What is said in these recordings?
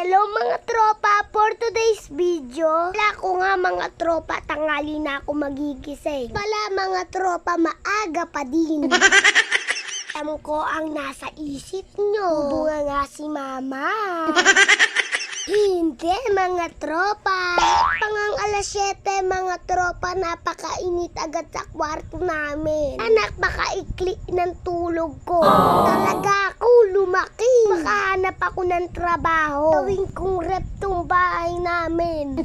Hello mga tropa, for today's video, wala ko nga mga tropa, tanghali na ako magigising. Wala mga tropa, maaga pa din. Alam ko ang nasa isip nyo, bunga nga si mama. Hindi mga tropa. Pangang alas 7 mga tropa, napakainit agad sa kwarto namin. Anak, makaikli ng tulog ko. Talaga ako lumaki. Makahanap ako ng trabaho. Gawin kong rep tong bahay namin.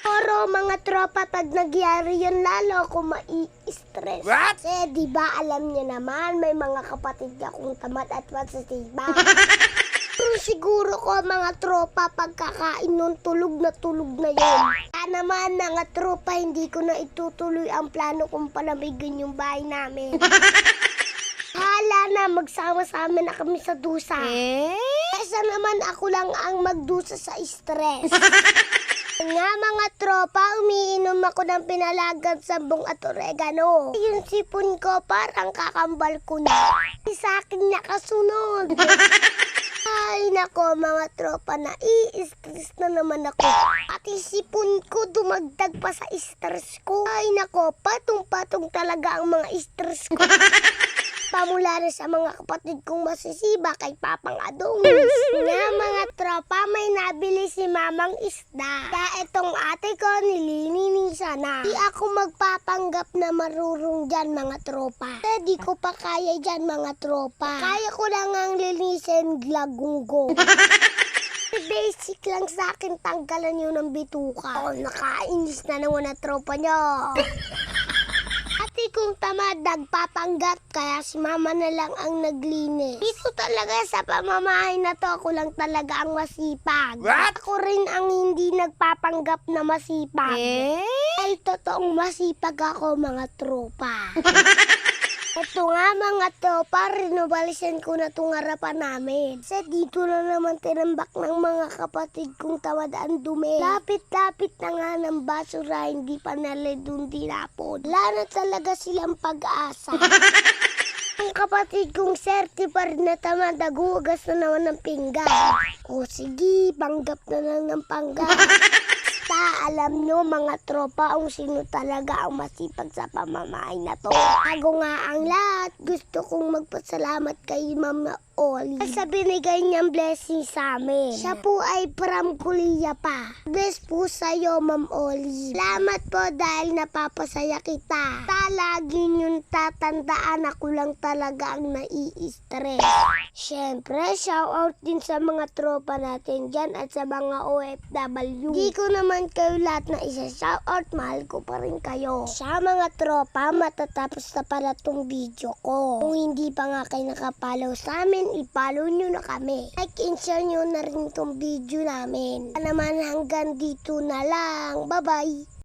Pero mga tropa, pag nagyari yun, lalo ako mai-stress. What? Kasi diba alam niyo naman, may mga kapatid akong tamad at masisiba. Pero siguro ko mga tropa, pagkakain nun, tulog na yun. Kaya naman mga tropa, hindi ko na itutuloy ang plano kung palamigin yung bahay namin. Hala na, magsama-sama na kami sa dusa. Kesa naman ako lang ang magdusa sa stress. Nga mga tropa, umiinom ako ng pinalagad sabong at oregano. Yung sipon ko parang kakambal ko na. Sa akin nakasunod. Ay nako mga tropa, na i-stress na naman ako. Pati sipon ko dumagdag pa sa stress ko. Ay nako, patong-patong talaga ang mga stress ko. Pamula na sa mga kapatid kong masisiba kay Papang Adongis. Nga mga tropa, may nabili si Mamang isda. Kaya itong ate ko nililinisan na. Di ako magpapanggap na marurong dyan mga tropa. Kasi di ko pa kaya dyan mga tropa. Kaya ko lang ang linisin glagunggo. Basic lang sa akin, tanggalan yun ng bituka. Nakainis na naman na tropa nyo. Ate kong tamad, nagpapanggap, kaya si mama na lang ang naglinis. Dito talaga sa pamamahay na to, ako lang talaga ang masipag. What? Ako rin ang hindi nagpapanggap na masipag. Ay, totoong masipag ako mga tropa. Ito nga mga tropa, rinobalisan ko na itong harapan namin. Kasi dito na naman tinambak ng mga kapatid kong tamad ang dumi. Lapit-lapit na nga ng basura, hindi pa naledun tinapon. Wala na talaga silang pag-asa. Ang kapatid kong certified na tamad, nagugas na naman ng pinggan. O sige, panggap na lang ng panggan. Alam nyo mga tropa, ang sino talaga ang masipag sa pamamahay na to. Bago nga ang lahat, gusto kong magpasalamat kay Mama Oli sa binigay niyang blessing sa amin. Siya po ay from Korea pa. Bless po sa'yo, Ma'am Oli. Salamat po dahil napapasaya kita. Lagi niyong tatandaan, ako lang talaga ang nai-stress. Siyempre, shoutout din sa mga tropa natin dyan at sa mga OFW. Di ko naman kayo lahat na isa-shoutout, mahal ko pa rin kayo. Sa mga tropa, matatapos na pala tong video ko. Kung hindi pa nga kayo nakapollow sa amin, i-follow nyo na kami. Like and share nyo na rin tong video namin. Naman hanggang dito na lang. Bye-bye!